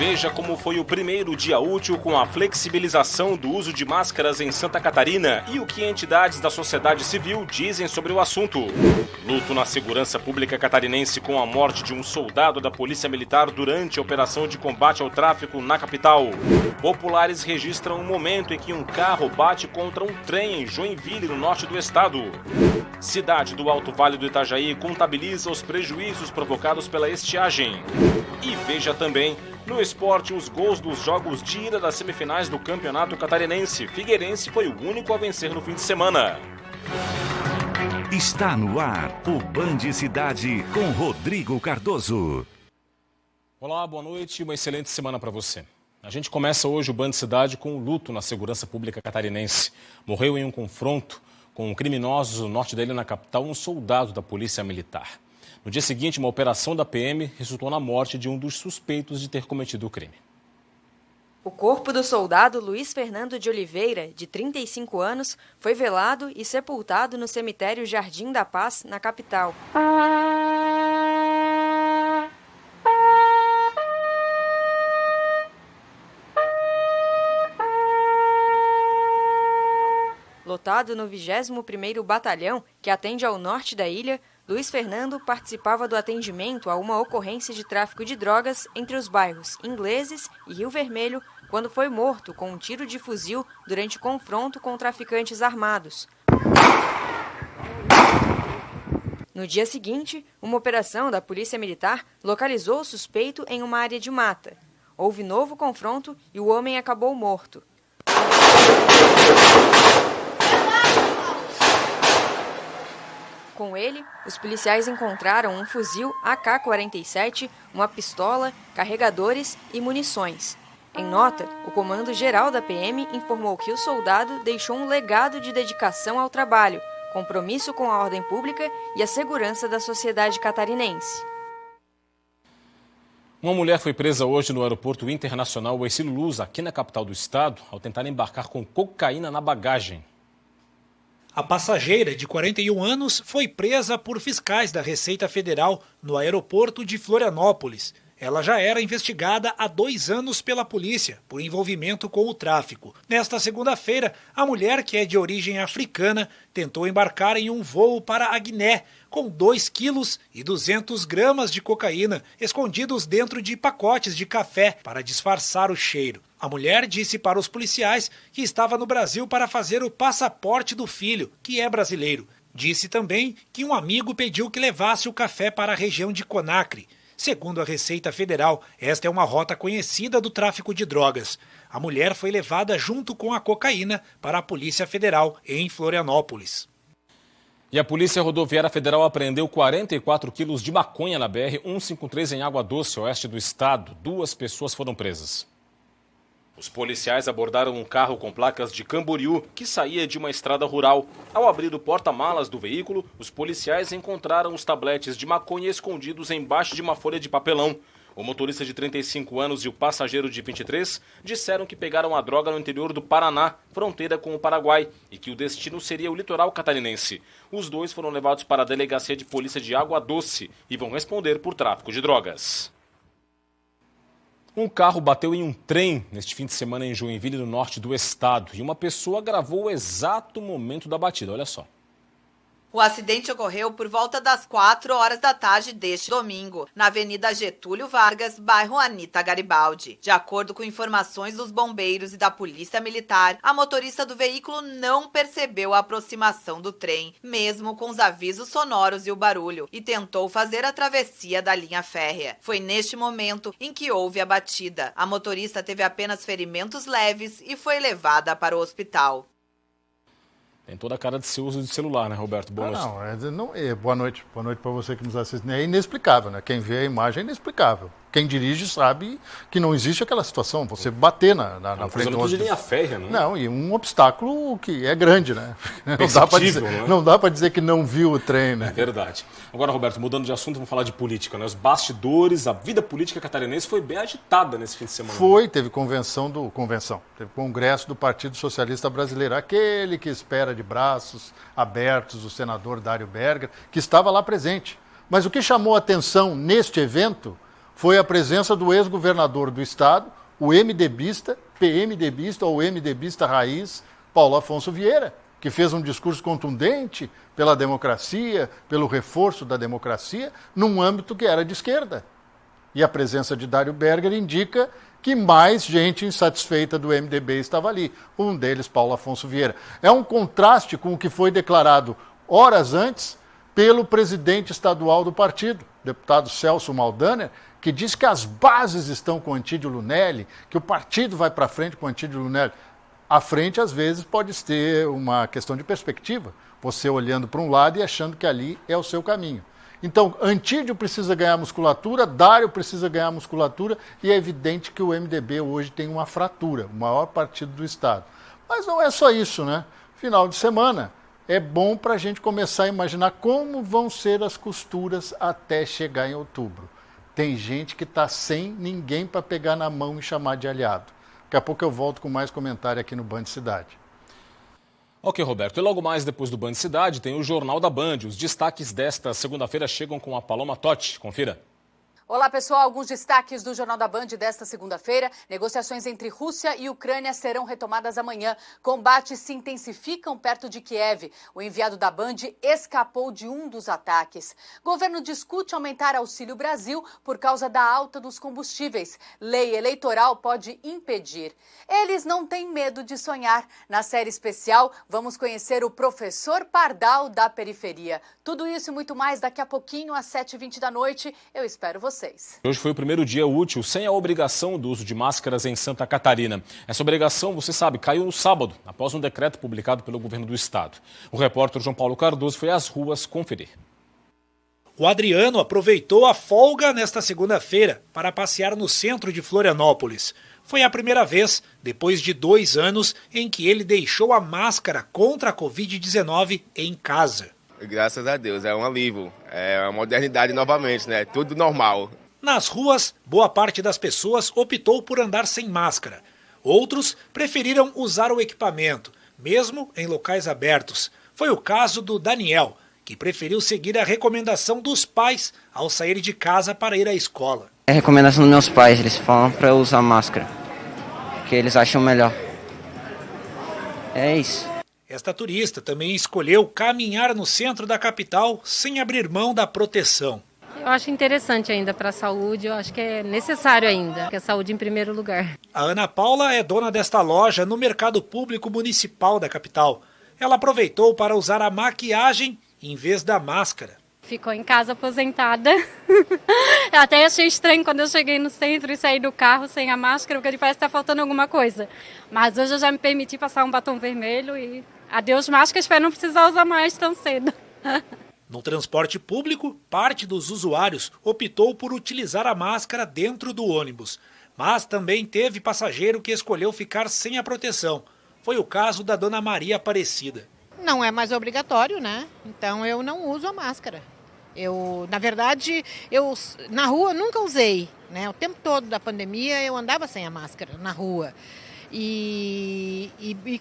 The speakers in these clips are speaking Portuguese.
Veja como foi o primeiro dia útil com a flexibilização do uso de máscaras em Santa Catarina e o que entidades da sociedade civil dizem sobre o assunto. Luto na segurança pública catarinense com a morte de um soldado da Polícia Militar durante a operação de combate ao tráfico na capital. Populares registram um momento em que um carro bate contra um trem em Joinville, no norte do estado. Cidade do Alto Vale do Itajaí contabiliza os prejuízos provocados pela estiagem. E veja também, no esporte, os gols dos jogos de ida das semifinais do Campeonato Catarinense. Figueirense foi o único a vencer no fim de semana. Está no ar o Band Cidade com Rodrigo Cardoso. Olá, boa noite e uma excelente semana para você. A gente começa hoje o Band Cidade com o luto na segurança pública catarinense. Morreu em um confronto com criminosos no norte da ilha, na capital, um soldado da Polícia Militar. No dia seguinte, uma operação da PM resultou na morte de um dos suspeitos de ter cometido o crime. O corpo do soldado Luiz Fernando de Oliveira, de 35 anos, foi velado e sepultado no cemitério Jardim da Paz, na capital. Lotado no 21º Batalhão, que atende ao norte da ilha, Luiz Fernando participava do atendimento a uma ocorrência de tráfico de drogas entre os bairros Ingleses e Rio Vermelho, quando foi morto com um tiro de fuzil durante confronto com traficantes armados. No dia seguinte, uma operação da Polícia Militar localizou o suspeito em uma área de mata. Houve novo confronto e o homem acabou morto. Com ele, os policiais encontraram um fuzil AK-47, uma pistola, carregadores e munições. Em nota, o Comando-Geral da PM informou que o soldado deixou um legado de dedicação ao trabalho, compromisso com a ordem pública e a segurança da sociedade catarinense. Uma mulher foi presa hoje no aeroporto internacional Hercílio Luz, aqui na capital do estado, ao tentar embarcar com cocaína na bagagem. A passageira, de 41 anos, foi presa por fiscais da Receita Federal no aeroporto de Florianópolis. Ela já era investigada há 2 anos pela polícia por envolvimento com o tráfico. Nesta segunda-feira, a mulher, que é de origem africana, tentou embarcar em um voo para a Guiné, com 2 quilos e 200 gramas de cocaína, escondidos dentro de pacotes de café para disfarçar o cheiro. A mulher disse para os policiais que estava no Brasil para fazer o passaporte do filho, que é brasileiro. Disse também que um amigo pediu que levasse o café para a região de Conakry. Segundo a Receita Federal, esta é uma rota conhecida do tráfico de drogas. A mulher foi levada junto com a cocaína para a Polícia Federal em Florianópolis. E a Polícia Rodoviária Federal apreendeu 44 quilos de maconha na BR-153 em Água Doce, oeste do estado. 2 pessoas foram presas. Os policiais abordaram um carro com placas de Camboriú que saía de uma estrada rural. Ao abrir o porta-malas do veículo, os policiais encontraram os tabletes de maconha escondidos embaixo de uma folha de papelão. O motorista de 35 anos e o passageiro de 23 disseram que pegaram a droga no interior do Paraná, fronteira com o Paraguai, e que o destino seria o litoral catarinense. Os 2 foram levados para a Delegacia de Polícia de Água Doce e vão responder por tráfico de drogas. Um carro bateu em um trem neste fim de semana em Joinville, no norte do estado, e uma pessoa gravou o exato momento da batida. Olha só. O acidente ocorreu por volta das 4 horas da tarde deste domingo, na Avenida Getúlio Vargas, bairro Anita Garibaldi. De acordo com informações dos bombeiros e da Polícia Militar, a motorista do veículo não percebeu a aproximação do trem, mesmo com os avisos sonoros e o barulho, e tentou fazer a travessia da linha férrea. Foi neste momento em que houve a batida. A motorista teve apenas ferimentos leves e foi levada para o hospital. Tem toda a cara de ser uso de celular, né, Roberto? Boa noite. Boa noite. Boa noite para você que nos assiste. É inexplicável, né? Quem vê a imagem é inexplicável. Quem dirige sabe que não existe aquela situação, você bater na frente do de linha férrea, né? Não, e um obstáculo que é grande, né? Não dá para dizer que não viu o trem, né? É verdade. Agora, Roberto, mudando de assunto, vamos falar de política, né? Os bastidores, a vida política catarinense foi bem agitada nesse fim de semana. Teve teve congresso do Partido Socialista Brasileiro, aquele que espera de braços abertos o senador Dário Berger, que estava lá presente. Mas o que chamou a atenção neste evento foi a presença do ex-governador do estado, o MDBista, PMDBista ou MDBista raiz, Paulo Afonso Vieira, que fez um discurso contundente pela democracia, pelo reforço da democracia, num âmbito que era de esquerda. E a presença de Dário Berger indica que mais gente insatisfeita do MDB estava ali. Um deles, Paulo Afonso Vieira. É um contraste com o que foi declarado horas antes pelo presidente estadual do partido, deputado Celso Maldaner, que diz que as bases estão com Antídio Lunelli, que o partido vai para frente com Antídio Lunelli. À frente, às vezes, pode ter uma questão de perspectiva. Você olhando para um lado e achando que ali é o seu caminho. Então, Antídio precisa ganhar musculatura, Dário precisa ganhar musculatura e é evidente que o MDB hoje tem uma fratura, o maior partido do estado. Mas não é só isso, né? Final de semana é bom para a gente começar a imaginar como vão ser as costuras até chegar em outubro. Tem gente que está sem ninguém para pegar na mão e chamar de aliado. Daqui a pouco eu volto com mais comentário aqui no Band Cidade. Ok, Roberto. E logo mais depois do Band Cidade tem o Jornal da Band. Os destaques desta segunda-feira chegam com a Paloma Totti. Confira. Olá, pessoal. Alguns destaques do Jornal da Band desta segunda-feira. Negociações entre Rússia e Ucrânia serão retomadas amanhã. Combates se intensificam perto de Kiev. O enviado da Band escapou de um dos ataques. Governo discute aumentar Auxílio Brasil por causa da alta dos combustíveis. Lei eleitoral pode impedir. Eles não têm medo de sonhar. Na série especial, vamos conhecer o professor Pardal da periferia. Tudo isso e muito mais daqui a pouquinho, às 7h20 da noite. Eu espero vocês. Hoje foi o primeiro dia útil sem a obrigação do uso de máscaras em Santa Catarina. Essa obrigação, você sabe, caiu no sábado, após um decreto publicado pelo governo do estado. O repórter João Paulo Cardoso foi às ruas conferir. O Adriano aproveitou a folga nesta segunda-feira para passear no centro de Florianópolis. Foi a primeira vez, depois de 2 anos, em que ele deixou a máscara contra a Covid-19 em casa. Graças a Deus, é um alívio, é a modernidade novamente, né? Tudo normal. Nas ruas, boa parte das pessoas optou por andar sem máscara. Outros preferiram usar o equipamento, mesmo em locais abertos. Foi o caso do Daniel, que preferiu seguir a recomendação dos pais ao sair de casa para ir à escola. É a recomendação dos meus pais, eles falam para eu usar máscara, que eles acham melhor. É isso. Esta turista também escolheu caminhar no centro da capital sem abrir mão da proteção. Eu acho interessante ainda para a saúde, eu acho que é necessário ainda, que a saúde em primeiro lugar. A Ana Paula é dona desta loja no Mercado Público Municipal da capital. Ela aproveitou para usar a maquiagem em vez da máscara. Ficou em casa aposentada. Eu até achei estranho quando eu cheguei no centro e saí do carro sem a máscara, porque parece que está faltando alguma coisa. Mas hoje eu já me permiti passar um batom vermelho e adeus máscara, espero não precisar usar mais tão cedo. No transporte público, parte dos usuários optou por utilizar a máscara dentro do ônibus. Mas também teve passageiro que escolheu ficar sem a proteção. Foi o caso da dona Maria Aparecida. Não é mais obrigatório, né? Então eu não uso a máscara. Na verdade, na rua nunca usei, né? O tempo todo da pandemia eu andava sem a máscara na rua. E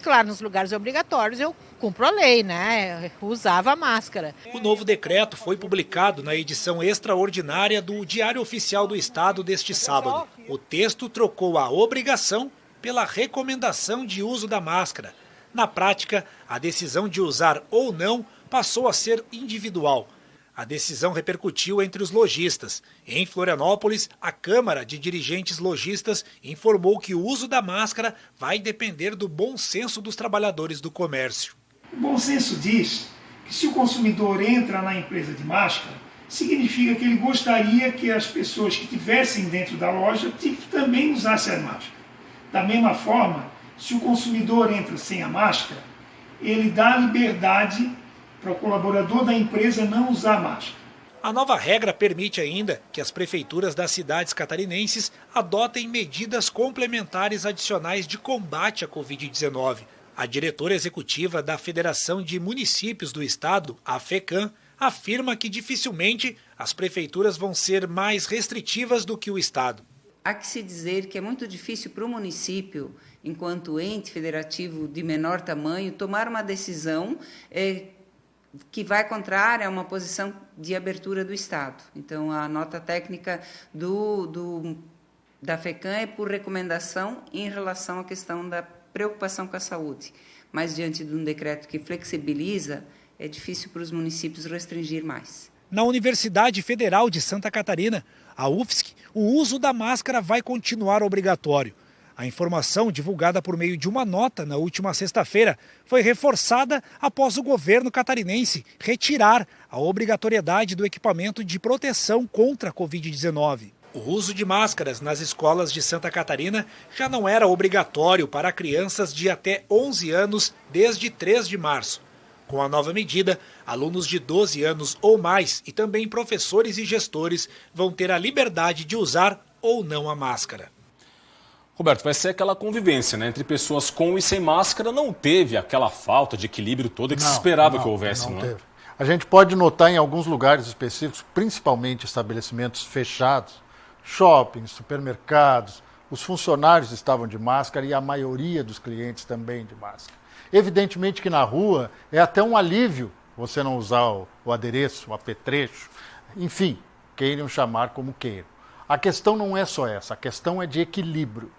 claro, nos lugares obrigatórios eu cumpro a lei, né? Eu usava a máscara. O novo decreto foi publicado na edição extraordinária do Diário Oficial do Estado deste sábado. O texto trocou a obrigação pela recomendação de uso da máscara. Na prática, a decisão de usar ou não passou a ser individual. A decisão repercutiu entre os lojistas. Em Florianópolis, a Câmara de Dirigentes Lojistas informou que o uso da máscara vai depender do bom senso dos trabalhadores do comércio. O bom senso diz que se o consumidor entra na empresa de máscara, significa que ele gostaria que as pessoas que estivessem dentro da loja também usassem a máscara. Da mesma forma, se o consumidor entra sem a máscara, ele dá liberdade para o colaborador da empresa não usar máscara. A nova regra permite ainda que as prefeituras das cidades catarinenses adotem medidas complementares adicionais de combate à Covid-19. A diretora executiva da Federação de Municípios do Estado, a FECAM, afirma que dificilmente as prefeituras vão ser mais restritivas do que o Estado. Há que se dizer que é muito difícil para o município, enquanto ente federativo de menor tamanho, tomar uma decisão que vai contrária a uma posição de abertura do Estado. Então, a nota técnica da FECAM é por recomendação em relação à questão da preocupação com a saúde. Mas, diante de um decreto que flexibiliza, é difícil para os municípios restringir mais. Na Universidade Federal de Santa Catarina, a UFSC, o uso da máscara vai continuar obrigatório. A informação, divulgada por meio de uma nota na última sexta-feira, foi reforçada após o governo catarinense retirar a obrigatoriedade do equipamento de proteção contra a Covid-19. O uso de máscaras nas escolas de Santa Catarina já não era obrigatório para crianças de até 11 anos desde 3 de março. Com a nova medida, alunos de 12 anos ou mais e também professores e gestores vão ter a liberdade de usar ou não a máscara. Roberto, vai ser aquela convivência, né? Entre pessoas com e sem máscara. Não teve aquela falta de equilíbrio toda que se esperava que houvesse, não é? A gente pode notar em alguns lugares específicos, principalmente estabelecimentos fechados, shoppings, supermercados, os funcionários estavam de máscara e a maioria dos clientes também de máscara. Evidentemente que na rua é até um alívio você não usar o adereço, o apetrecho, enfim, queiram chamar como queiram. A questão não é só essa, a questão é de equilíbrio.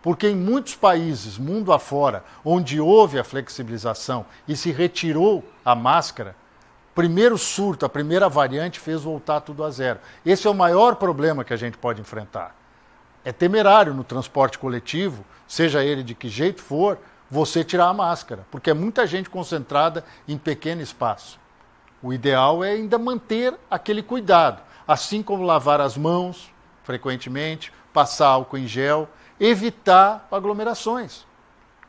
Porque em muitos países, mundo afora, onde houve a flexibilização e se retirou a máscara, primeiro surto, a primeira variante fez voltar tudo a zero. Esse é o maior problema que a gente pode enfrentar. É temerário no transporte coletivo, seja ele de que jeito for, você tirar a máscara, porque é muita gente concentrada em pequeno espaço. O ideal é ainda manter aquele cuidado, assim como lavar as mãos frequentemente, passar álcool em gel, evitar aglomerações.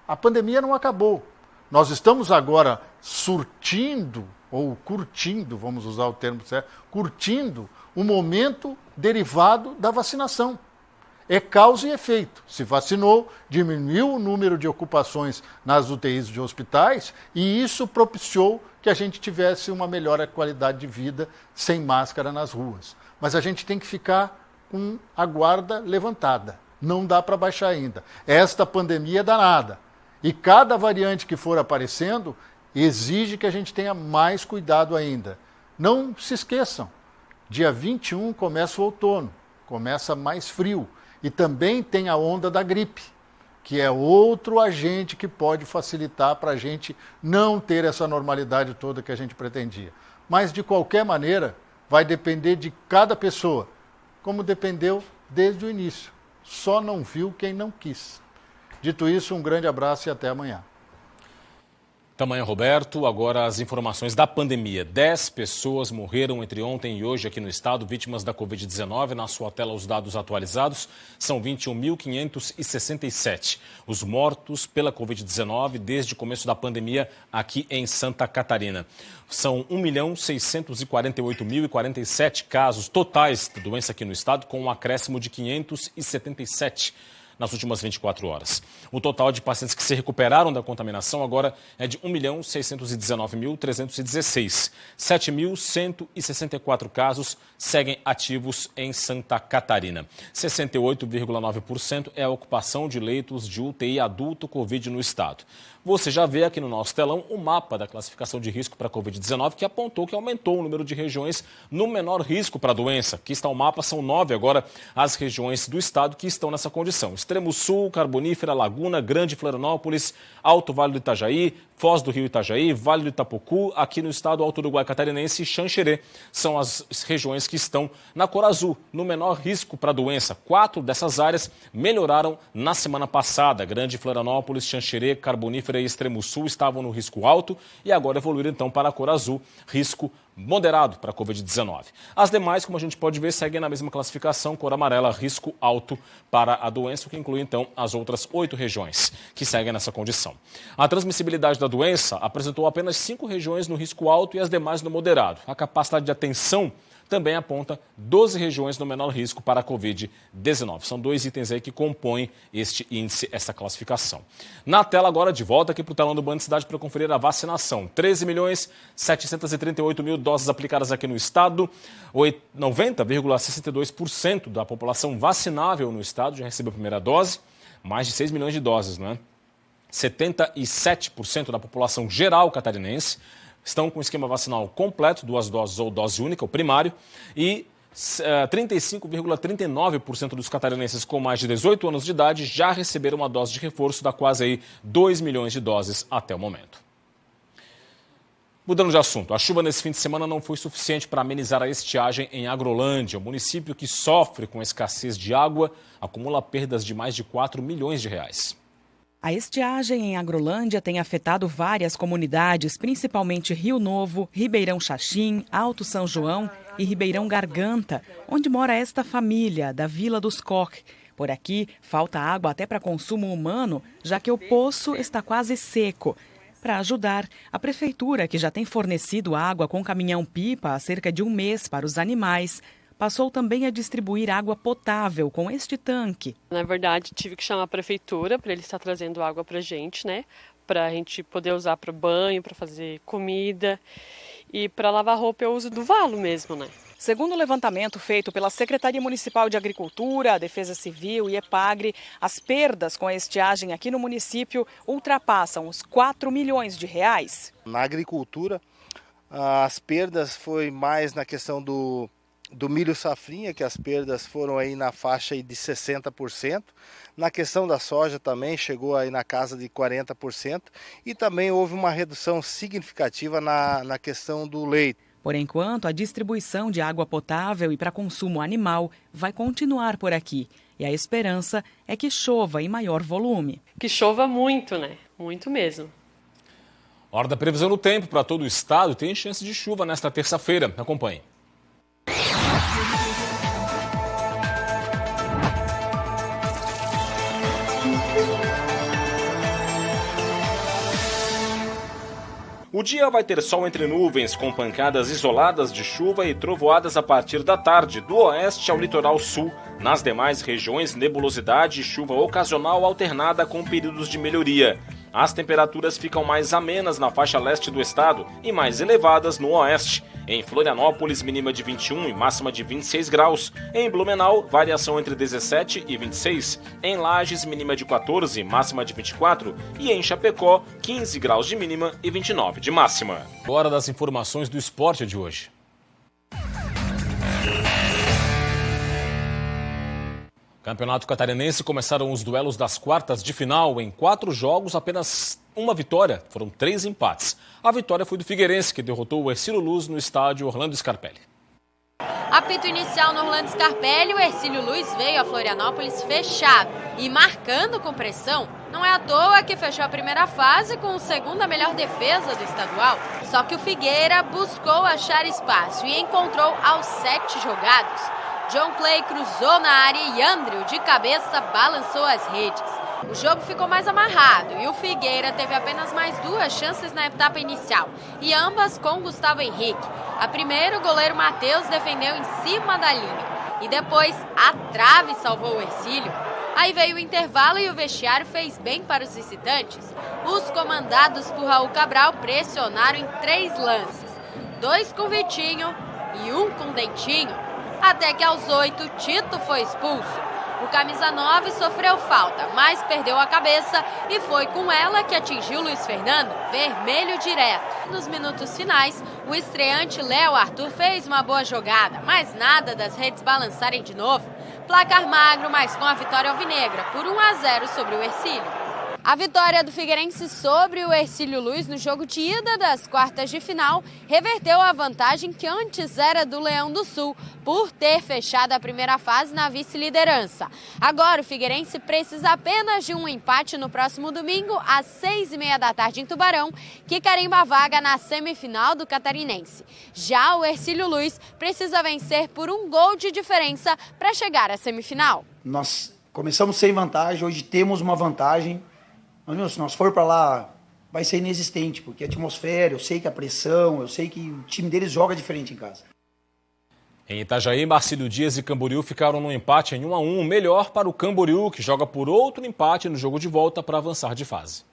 A pandemia não acabou. Nós estamos agora surtindo, ou curtindo, vamos usar o termo certo, curtindo o momento derivado da vacinação. É causa e efeito. Se vacinou, diminuiu o número de ocupações nas UTIs de hospitais e isso propiciou que a gente tivesse uma melhor qualidade de vida sem máscara nas ruas. Mas a gente tem que ficar com a guarda levantada. Não dá para baixar ainda. Esta pandemia é danada. E cada variante que for aparecendo exige que a gente tenha mais cuidado ainda. Não se esqueçam, dia 21 começa o outono, começa mais frio. E também tem a onda da gripe, que é outro agente que pode facilitar para a gente não ter essa normalidade toda que a gente pretendia. Mas, de qualquer maneira, vai depender de cada pessoa, como dependeu desde o início. Só não viu quem não quis. Dito isso, um grande abraço e até amanhã. Até amanhã, Roberto. Agora as informações da pandemia. 10 pessoas morreram entre ontem e hoje aqui no estado, vítimas da Covid-19. Na sua tela, os dados atualizados são 21.567. Os mortos pela Covid-19 desde o começo da pandemia aqui em Santa Catarina. São 1.648.047 casos totais de doença aqui no estado, com um acréscimo de 577 nas últimas 24 horas. O total de pacientes que se recuperaram da contaminação agora é de 1.619.316. 7.164 casos seguem ativos em Santa Catarina. 68,9% é a ocupação de leitos de UTI adulto Covid no estado. Você já vê aqui no nosso telão o mapa da classificação de risco para a Covid-19, que apontou que aumentou o número de regiões no menor risco para a doença. Aqui está o mapa, são 9 agora as regiões do estado que estão nessa condição. Extremo Sul, Carbonífera, Laguna, Grande Florianópolis, Alto Vale do Itajaí, Foz do Rio Itajaí, Vale do Itapocu, aqui no estado Alto Uruguai Catarinense e Xanxerê. São as regiões que estão na cor azul, no menor risco para a doença. 4 dessas áreas melhoraram na semana passada. Grande Florianópolis, Xanxerê, Carbonífera e Extremo Sul estavam no risco alto e agora evoluíram então para a cor azul, risco moderado para a Covid-19. As demais, como a gente pode ver, seguem na mesma classificação, cor amarela, risco alto para a doença, o que inclui então as outras 8 regiões que seguem nessa condição. A transmissibilidade da doença apresentou apenas 5 regiões no risco alto e as demais no moderado. A capacidade de atenção também aponta 12 regiões no menor risco para a Covid-19. São 2 itens aí que compõem este índice, essa classificação. Na tela agora, de volta aqui para o telão do Band Cidade para conferir a vacinação. 13.738.000 doses aplicadas aqui no estado. 90,62% da população vacinável no estado já recebeu a primeira dose. Mais de 6 milhões de doses, não é? 77% da população geral catarinense estão com o esquema vacinal completo, 2 doses ou dose única, o primário, e 35,39% dos catarinenses com mais de 18 anos de idade já receberam uma dose de reforço, dá quase aí 2 milhões de doses até o momento. Mudando de assunto, a chuva nesse fim de semana não foi suficiente para amenizar a estiagem em Agrolândia. O município que sofre com a escassez de água acumula perdas de mais de 4 milhões de reais. A estiagem em Agrolândia tem afetado várias comunidades, principalmente Rio Novo, Ribeirão Xaxim, Alto São João e Ribeirão Garganta, onde mora esta família, da Vila dos Koch. Por aqui, falta água até para consumo humano, já que o poço está quase seco. Para ajudar, a prefeitura, que já tem fornecido água com caminhão-pipa há cerca de um mês para os animais, passou também a distribuir água potável com este tanque. Na verdade, tive que chamar a prefeitura para ele estar trazendo água para a gente, né? Para a gente poder usar para banho, para fazer comida e para lavar roupa eu uso do valo mesmo, né? Segundo o levantamento feito pela Secretaria Municipal de Agricultura, Defesa Civil e EPAGRE, as perdas com a estiagem aqui no município ultrapassam os 4 milhões de reais. Na agricultura, as perdas foi mais na questão do milho safrinha, que as perdas foram aí na faixa aí de 60%. Na questão da soja também chegou aí na casa de 40%. E também houve uma redução significativa na questão do leite. Por enquanto, a distribuição de água potável e para consumo animal vai continuar por aqui. E a esperança é que chova em maior volume. Que chova muito, né? Muito mesmo. Hora da previsão do tempo para todo o estado. Tem chance de chuva nesta terça-feira. Acompanhe. O dia vai ter sol entre nuvens, com pancadas isoladas de chuva e trovoadas a partir da tarde, do oeste ao litoral sul. Nas demais regiões, nebulosidade e chuva ocasional alternada com períodos de melhoria. As temperaturas ficam mais amenas na faixa leste do estado e mais elevadas no oeste. Em Florianópolis, mínima de 21 e máxima de 26 graus. Em Blumenau, variação entre 17 e 26. Em Lages, mínima de 14, máxima de 24. E em Chapecó, 15 graus de mínima e 29 de máxima. Hora das informações do esporte de hoje. Campeonato Catarinense, começaram os duelos das quartas de final. Em 4 jogos, apenas uma vitória. Foram 3 empates. A vitória foi do Figueirense, que derrotou o Hercílio Luz no estádio Orlando Scarpelli. Apito inicial no Orlando Scarpelli, o Hercílio Luz veio a Florianópolis fechado e marcando com pressão. Não é à toa que fechou a primeira fase com a segunda melhor defesa do estadual. Só que o Figueira buscou achar espaço e encontrou aos 7 jogados. John Clay cruzou na área e Andrew, de cabeça, balançou as redes. O jogo ficou mais amarrado e o Figueira teve apenas mais 2 chances na etapa inicial, e ambas com Gustavo Henrique. A primeira, o goleiro Matheus defendeu em cima da linha, e depois a trave salvou o Hercílio. Aí veio o intervalo e o vestiário fez bem para os visitantes. Os comandados por Raul Cabral pressionaram em 3 lances, 2 com Vitinho e 1 com Dentinho. Até que aos 8, Tito foi expulso. O camisa 9 sofreu falta, mas perdeu a cabeça e foi com ela que atingiu Luiz Fernando, vermelho direto. Nos minutos finais, o estreante Léo Arthur fez uma boa jogada, mas nada das redes balançarem de novo. Placar magro, mas com a vitória alvinegra, por 1-0 sobre o Hercílio. A vitória do Figueirense sobre o Hercílio Luz no jogo de ida das quartas de final reverteu a vantagem que antes era do Leão do Sul, por ter fechado a primeira fase na vice-liderança. Agora o Figueirense precisa apenas de um empate no próximo domingo, às 6h30 da tarde em Tubarão, que carimba a vaga na semifinal do Catarinense. Já o Hercílio Luz precisa vencer por 1 gol de diferença para chegar à semifinal. Nós começamos sem vantagem, hoje temos uma vantagem. Mas, se nós for para lá, vai ser inexistente, porque a atmosfera, eu sei que a pressão, eu sei que o time deles joga diferente em casa. Em Itajaí, Marcílio Dias e Camboriú ficaram no empate em 1-1, melhor para o Camboriú, que joga por outro empate no jogo de volta para avançar de fase.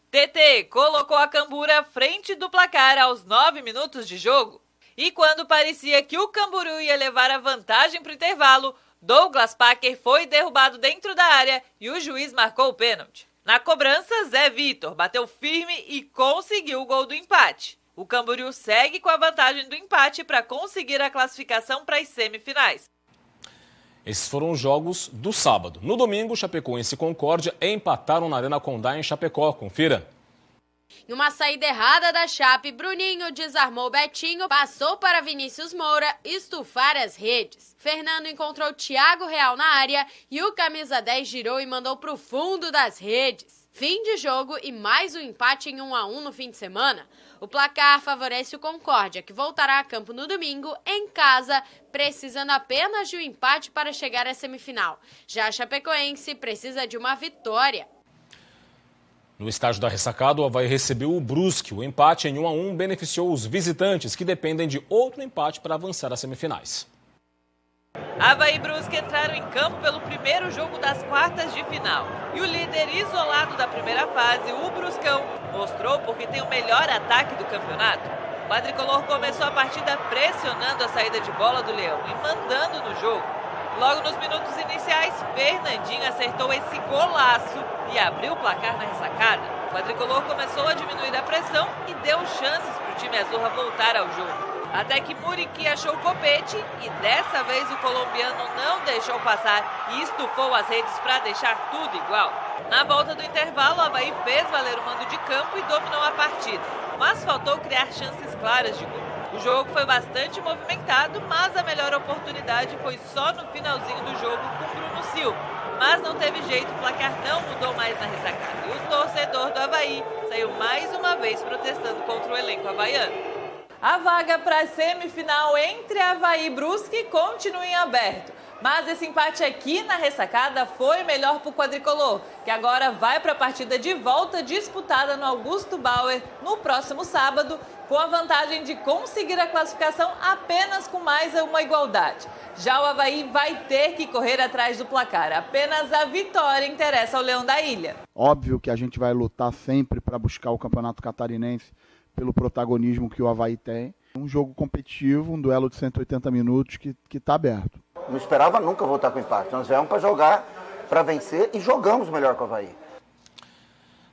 TT colocou a Cambura à frente do placar aos 9 minutos de jogo. E quando parecia que o Camboriú ia levar a vantagem para o intervalo, Douglas Packer foi derrubado dentro da área e o juiz marcou o pênalti. Na cobrança, Zé Vitor bateu firme e conseguiu o gol do empate. O Camboriú segue com a vantagem do empate para conseguir a classificação para as semifinais. Esses foram os jogos do sábado. No domingo, Chapecoense e Concórdia empataram na Arena Condá em Chapecó. Confira. Numa saída errada da Chape, Bruninho desarmou Betinho, passou para Vinícius Moura estufar as redes. Fernando encontrou Thiago Real na área e o camisa 10 girou e mandou para o fundo das redes. Fim de jogo e mais um empate em 1-1 no fim de semana. O placar favorece o Concórdia, que voltará a campo no domingo, em casa, precisando apenas de um empate para chegar à semifinal. Já a Chapecoense precisa de uma vitória. No estádio da Ressacada, o Avaí recebeu o Brusque. O empate em 1-1 beneficiou os visitantes, que dependem de outro empate para avançar às semifinais. Avaí e Brusque entraram em campo pelo primeiro jogo das quartas de final. E o líder isolado da primeira fase, o Bruscão, mostrou porque tem o melhor ataque do campeonato. O quadricolor começou a partida pressionando a saída de bola do Leão e mandando no jogo. Logo nos minutos iniciais, Fernandinho acertou esse golaço e abriu o placar na Ressacada. O quadricolor começou a diminuir a pressão e deu chances para o time azurra voltar ao jogo. Até que Muriqui achou o copete e dessa vez o colombiano não deixou passar e estufou as redes para deixar tudo igual. Na volta do intervalo, o Avaí fez valer o mando de campo e dominou a partida, mas faltou criar chances claras de gol. O jogo foi bastante movimentado, mas a melhor oportunidade foi só no finalzinho do jogo com Bruno Silva. Mas não teve jeito, o placar não mudou mais na Ressacada e o torcedor do Avaí saiu mais uma vez protestando contra o elenco havaiano. A vaga para a semifinal entre Avaí e Brusque continua em aberto. Mas esse empate aqui na Ressacada foi melhor para o quadricolor, que agora vai para a partida de volta disputada no Augusto Bauer no próximo sábado, com a vantagem de conseguir a classificação apenas com mais uma igualdade. Já o Avaí vai ter que correr atrás do placar. Apenas a vitória interessa ao Leão da Ilha. Óbvio que a gente vai lutar sempre para buscar o Campeonato Catarinense pelo protagonismo que o Avaí tem. Um jogo competitivo, um duelo de 180 minutos que está aberto. Não esperava nunca voltar com empate. Nós viemos para jogar, para vencer e jogamos melhor com o Avaí.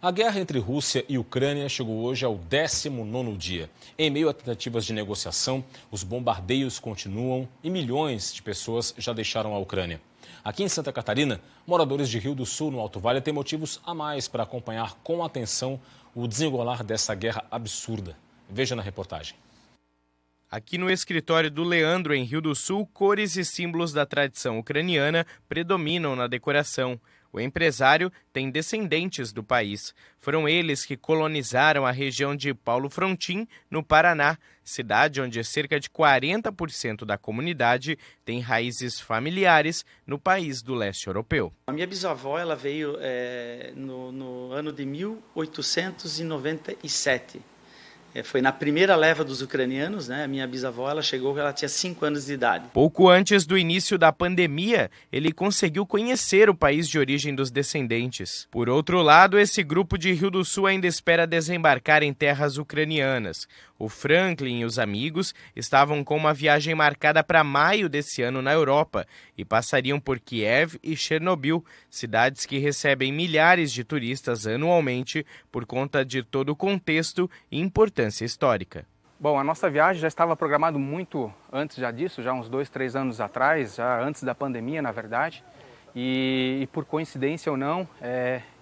A guerra entre Rússia e Ucrânia chegou hoje ao 19º dia. Em meio a tentativas de negociação, os bombardeios continuam e milhões de pessoas já deixaram a Ucrânia. Aqui em Santa Catarina, moradores de Rio do Sul, no Alto Vale, têm motivos a mais para acompanhar com atenção o desenrolar dessa guerra absurda. Veja na reportagem. Aqui no escritório do Leandro, em Rio do Sul, cores e símbolos da tradição ucraniana predominam na decoração. O empresário tem descendentes do país. Foram eles que colonizaram a região de Paulo Frontin, no Paraná, cidade onde cerca de 40% da comunidade tem raízes familiares no país do leste europeu. A minha bisavó ela veio no ano de 1897. Foi na primeira leva dos ucranianos, né? A minha bisavó ela chegou, ela tinha 5 anos de idade. Pouco antes do início da pandemia, ele conseguiu conhecer o país de origem dos descendentes. Por outro lado, esse grupo de Rio do Sul ainda espera desembarcar em terras ucranianas. O Franklin e os amigos estavam com uma viagem marcada para maio desse ano na Europa e passariam por Kiev e Chernobyl, cidades que recebem milhares de turistas anualmente por conta de todo o contexto e importância histórica. Bom, a nossa viagem já estava programada muito antes já disso, já uns 2, 3 anos atrás, já antes da pandemia, na verdade. E por coincidência ou não,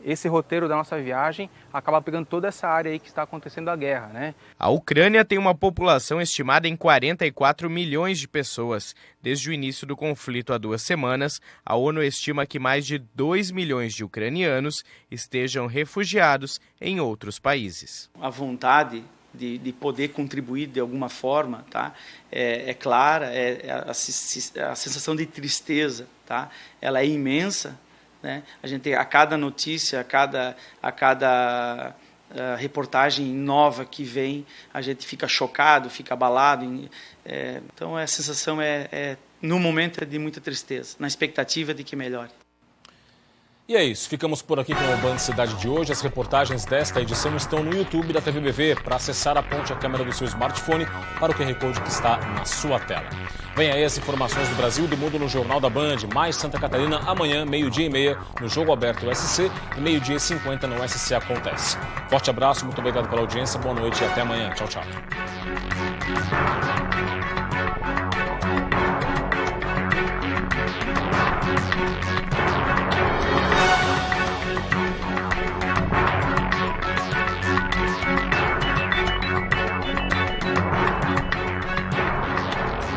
esse roteiro da nossa viagem acaba pegando toda essa área aí que está acontecendo a guerra, né? A Ucrânia tem uma população estimada em 44 milhões de pessoas. Desde o início do conflito há 2 semanas, a ONU estima que mais de 2 milhões de ucranianos estejam refugiados em outros países. A vontade de poder contribuir de alguma forma, tá? É clara, a sensação de tristeza, tá? Ela é imensa, né? A gente, a cada notícia, a cada reportagem nova que vem, a gente fica chocado, fica abalado. Então a sensação no momento é de muita tristeza, na expectativa de que melhore. E é isso, ficamos por aqui com o Band Cidade de hoje. As reportagens desta edição estão no YouTube da TVBV. Para acessar, aponte a câmera do seu smartphone para o QR Code que está na sua tela. Vem aí as informações do Brasil e do mundo no Jornal da Band. Mais Santa Catarina amanhã, 12h30, no Jogo Aberto USC e 12h50 no USC Acontece. Forte abraço, muito obrigado pela audiência, boa noite e até amanhã. Tchau, tchau.